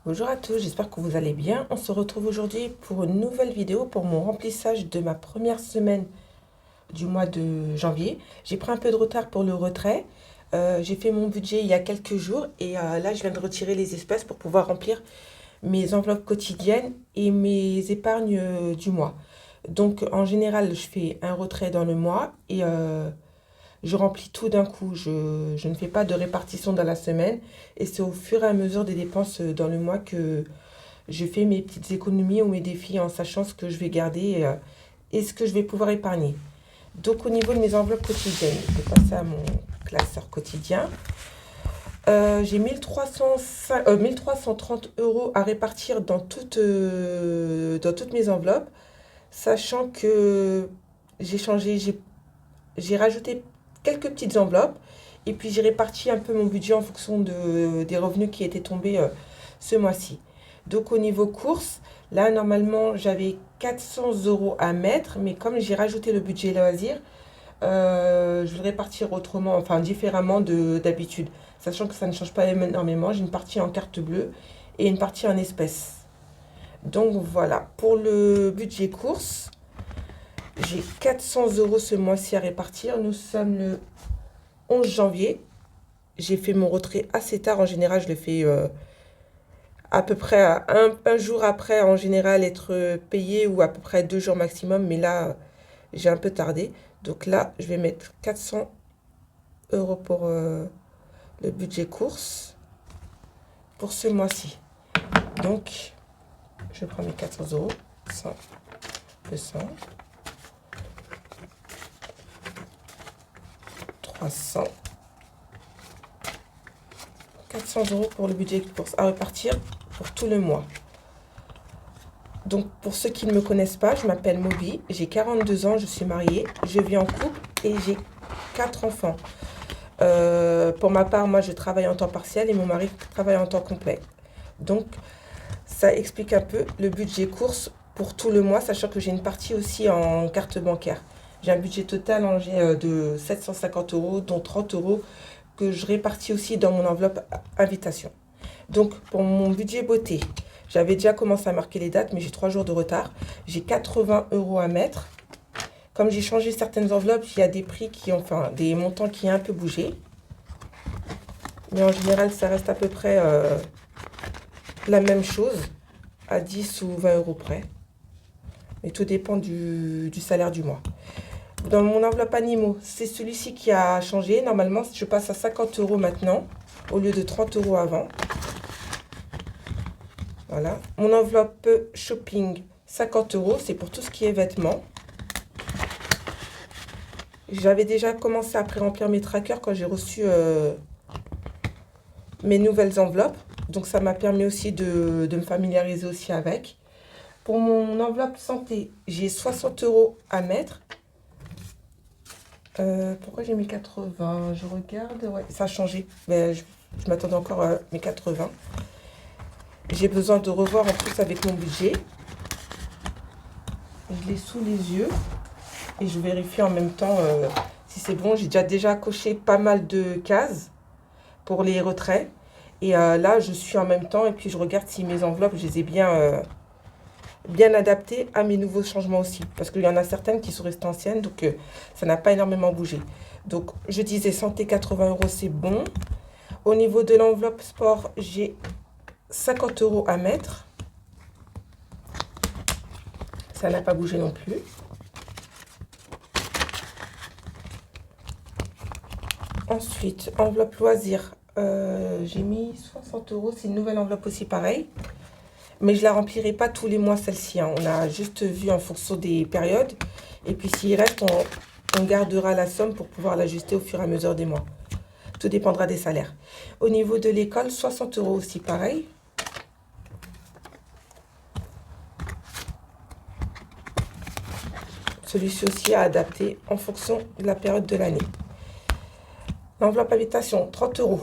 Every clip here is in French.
Bonjour à tous, j'espère que vous allez bien. On se retrouve aujourd'hui pour une nouvelle vidéo pour mon remplissage de ma première semaine du mois de janvier. J'ai pris un peu de retard pour le retrait. J'ai fait mon budget il y a quelques jours et là je viens de retirer les espèces pour pouvoir remplir mes enveloppes quotidiennes et mes épargnes du mois. Donc en général je fais un retrait dans le mois et je remplis tout d'un coup. Je ne fais pas de répartition dans la semaine et c'est au fur et à mesure des dépenses dans le mois que je fais mes petites économies ou mes défis en sachant ce que je vais garder et ce que je vais pouvoir épargner. Donc au niveau de mes enveloppes quotidiennes, je vais passer à mon classeur quotidien. J'ai 1330 € à répartir dans toutes mes enveloppes, sachant que j'ai rajouté quelques petites enveloppes et puis j'ai réparti un peu mon budget en fonction des revenus qui étaient tombés ce mois-ci. Donc au niveau courses, là normalement j'avais 400 € à mettre, mais comme j'ai rajouté le budget loisir, je vais le répartir autrement, enfin différemment d'habitude, sachant que ça ne change pas énormément. J'ai une partie en carte bleue et une partie en espèces. Donc voilà, pour le budget courses, j'ai 400 € ce mois-ci à répartir. Nous sommes le 11 janvier. J'ai fait mon retrait assez tard. En général, je le fais à peu près un jour après, en général, être payé ou à peu près 2 jours maximum. Mais là, j'ai un peu tardé. Donc là, je vais mettre 400 € pour le budget course pour ce mois-ci. Donc, je prends mes 400 €. 100, 200, 300, 400 € pour le budget course à repartir pour tout le mois. Donc, pour ceux qui ne me connaissent pas, je m'appelle Moby, j'ai 42 ans, je suis mariée, je vis en couple et j'ai 4 enfants. Pour ma part, moi, je travaille en temps partiel et mon mari travaille en temps complet. Donc, ça explique un peu le budget course pour tout le mois, sachant que j'ai une partie aussi en carte bancaire. J'ai un budget total de 750 €, dont 30 € que je répartis aussi dans mon enveloppe invitation. Donc, pour mon budget beauté, j'avais déjà commencé à marquer les dates, mais j'ai 3 jours de retard. J'ai 80 € à mettre. Comme j'ai changé certaines enveloppes, il y a des prix des montants qui ont un peu bougé. Mais en général, ça reste à peu près la même chose, à 10 ou 20 € près. Mais tout dépend du salaire du mois. Dans mon enveloppe animaux, c'est celui-ci qui a changé. Normalement, je passe à 50 € maintenant, au lieu de 30 € avant. Voilà. Mon enveloppe shopping, 50 €, c'est pour tout ce qui est vêtements. J'avais déjà commencé à pré-remplir mes trackers quand j'ai reçu mes nouvelles enveloppes. Donc ça m'a permis aussi de me familiariser aussi avec. Pour mon enveloppe santé, j'ai 60 € à mettre. Pourquoi j'ai mis 80? Je regarde, ouais, ça a changé. Mais je m'attendais encore à mes 80. J'ai besoin de revoir en plus avec mon budget. Je l'ai sous les yeux. Et je vérifie en même temps si c'est bon. J'ai déjà coché pas mal de cases pour les retraits. Et là, je suis en même temps. Et puis, je regarde si mes enveloppes, je les ai bien adaptées à mes nouveaux changements aussi. Parce qu'il y en a certaines qui sont restées anciennes. Donc, ça n'a pas énormément bougé. Donc, je disais santé 80 €, c'est bon. Au niveau de l'enveloppe sport, j'ai 50 € à mettre. Ça n'a pas bougé non plus. Ensuite, enveloppe loisir, j'ai mis 60 €. C'est une nouvelle enveloppe aussi, pareil. Mais je ne la remplirai pas tous les mois, celle-ci. On a juste vu en fonction des périodes. Et puis, s'il reste, on gardera la somme pour pouvoir l'ajuster au fur et à mesure des mois. Tout dépendra des salaires. Au niveau de l'école, 60 € aussi, pareil. Celui-ci aussi à adapter en fonction de la période de l'année. L'enveloppe habitation, 30 €.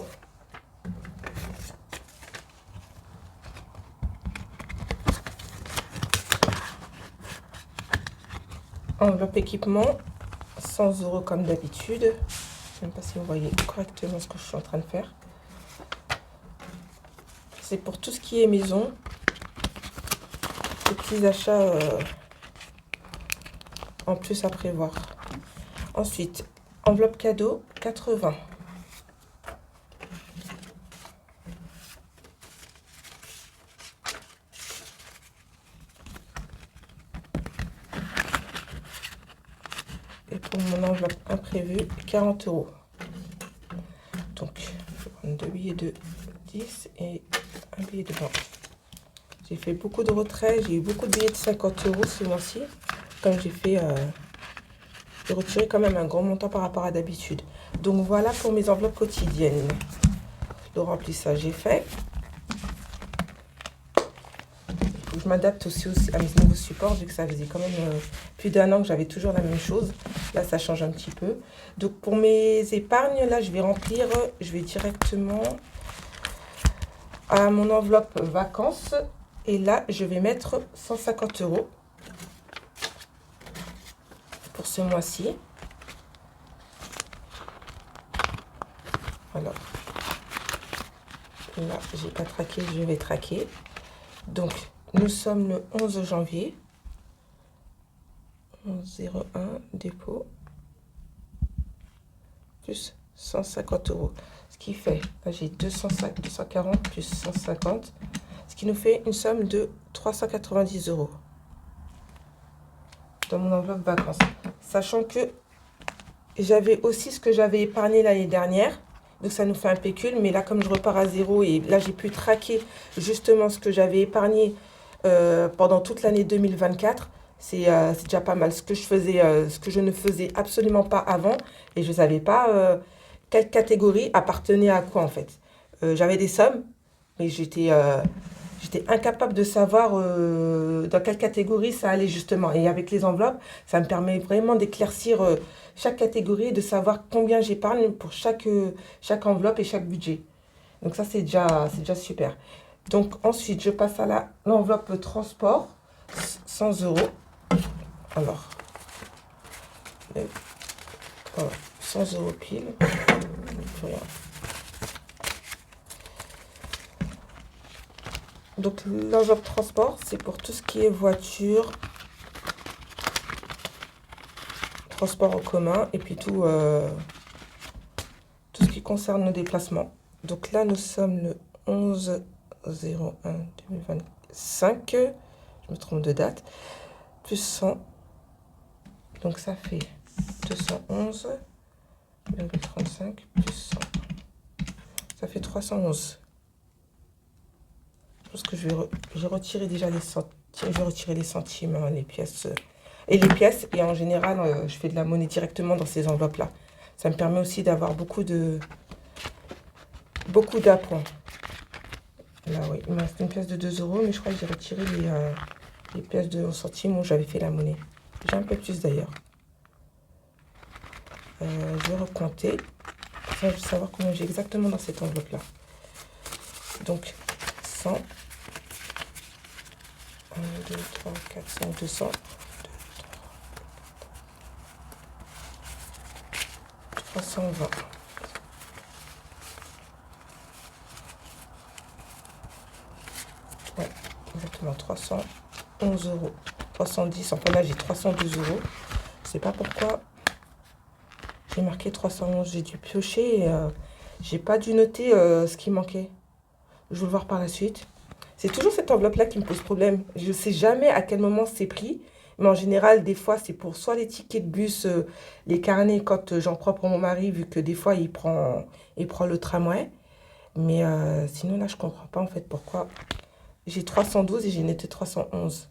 Enveloppe équipement, 100 € comme d'habitude. Je ne sais même pas si vous voyez correctement ce que je suis en train de faire. c'est pour tout ce qui est maison. Des petits achats en plus à prévoir. Ensuite, enveloppe cadeau, 80. Et pour mon enveloppe imprévue, 40 €. Donc, je vais prendre 2 billets de 10 et un billet de 20. J'ai fait beaucoup de retraits, j'ai eu beaucoup de billets de 50 € ce mois-ci. Comme j'ai retiré quand même un gros montant par rapport à d'habitude. Donc voilà pour mes enveloppes quotidiennes. Le remplissage est fait. Il faut que je m'adapte aussi à mes nouveaux supports, vu que ça faisait quand même plus d'1 an que j'avais toujours la même chose. Là, ça change un petit peu. Donc pour mes épargnes, là, je vais remplir, je vais directement à mon enveloppe vacances. Et là, je vais mettre 150 € pour ce mois-ci. Alors, là, j'ai pas traqué, je vais traquer. Donc, nous sommes le 11 janvier. 11,01 dépôt. Plus 150 €. Ce qui fait, là j'ai 240 plus 150. Ce qui nous fait une somme de 390 € dans mon enveloppe vacances. Sachant que j'avais aussi ce que j'avais épargné l'année dernière. Donc ça nous fait un pécule. Mais là, comme je repars à zéro et là, j'ai pu traquer justement ce que j'avais épargné pendant toute l'année 2024. C'est déjà pas mal. Ce que je ne faisais absolument pas avant. Et je ne savais pas quelle catégorie appartenait à quoi en fait. J'avais des sommes, mais j'étais incapable de savoir dans quelle catégorie ça allait justement. Et avec les enveloppes, ça me permet vraiment d'éclaircir chaque catégorie et de savoir combien j'épargne pour chaque enveloppe et chaque budget. Donc ça, c'est déjà super. Donc ensuite, je passe à l'enveloppe transport, 100 €. Alors, voilà, 100 € pile. Voilà. Donc l'enveloppe transport, c'est pour tout ce qui est voiture, transport en commun et puis tout ce qui concerne nos déplacements. Donc là, nous sommes le 11/01/2025. Je me trompe de date. Plus 100. Donc ça fait 211,35 plus 100. Ça fait 311. Je pense que j'ai retiré déjà les centimes. Je vais retirer les centimes, hein, les pièces. Et en général, je fais de la monnaie directement dans ces enveloppes-là. Ça me permet aussi d'avoir beaucoup d'appoints. Là, oui, il me reste une pièce de 2 €, mais je crois que j'ai retiré les pièces de centimes où j'avais fait la monnaie. J'ai un peu plus d'ailleurs. Je vais recompter. Je veux savoir combien j'ai exactement dans cette enveloppe-là. Donc, 100. 1, 2, 3, 400, 200. 320. Ouais, exactement, 311 €. 310, enfin là j'ai 312 €. Je sais pas pourquoi j'ai marqué 311, j'ai dû piocher et j'ai pas dû noter ce qui manquait. Je vais le voir par la suite. C'est toujours cette enveloppe-là qui me pose problème. Je ne sais jamais à quel moment c'est pris. Mais en général, des fois, c'est pour soit les tickets de bus, les carnets quand j'en prends pour mon mari, vu que des fois, il prend le tramway. Mais sinon, là, je ne comprends pas en fait pourquoi. J'ai 312 et j'ai noté 311.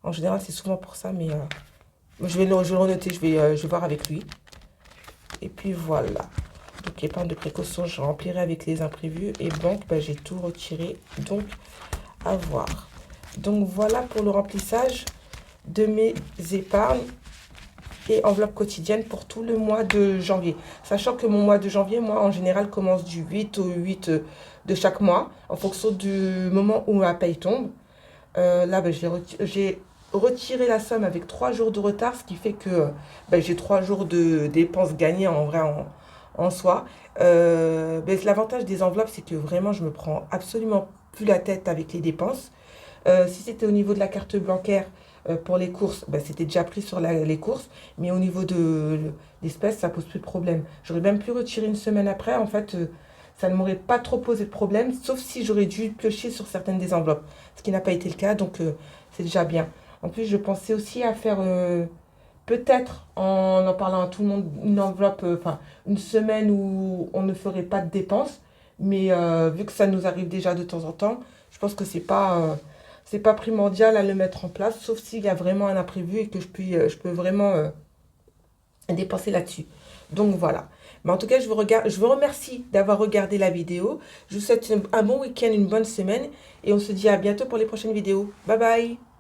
En général, c'est souvent pour ça, mais je vais le renoter, je vais voir avec lui. Et puis voilà. Donc, épargne de précaution, je remplirai avec les imprévus. Et banque, ben, j'ai tout retiré. Donc, à voir. Donc, voilà pour le remplissage de mes épargnes et enveloppe quotidienne pour tout le mois de janvier. Sachant que mon mois de janvier, moi, en général, commence du 8 au 8 de chaque mois, en fonction du moment où ma paye tombe. Là, ben, j'ai retiré la somme avec 3 jours de retard, ce qui fait que ben, j'ai 3 jours de dépenses gagnées en vrai en soi. Ben, l'avantage des enveloppes, c'est que vraiment, je me prends absolument plus la tête avec les dépenses. Si c'était au niveau de la carte bancaire pour les courses, ben, c'était déjà pris sur les courses. Mais au niveau de l'espèce, ça pose plus de problème. J'aurais même pu retirer une semaine après. En fait, ça ne m'aurait pas trop posé de problème, sauf si j'aurais dû piocher sur certaines des enveloppes. Ce qui n'a pas été le cas, donc c'est déjà bien. En plus, je pensais aussi à faire, peut-être, en parlant à tout le monde, une enveloppe, enfin, une semaine où on ne ferait pas de dépenses. Mais vu que ça nous arrive déjà de temps en temps, je pense que c'est pas primordial à le mettre en place, sauf s'il y a vraiment un imprévu et que je peux vraiment dépenser là-dessus. Donc voilà. Mais en tout cas, je vous remercie d'avoir regardé la vidéo. Je vous souhaite un bon week-end, une bonne semaine et on se dit à bientôt pour les prochaines vidéos. Bye bye!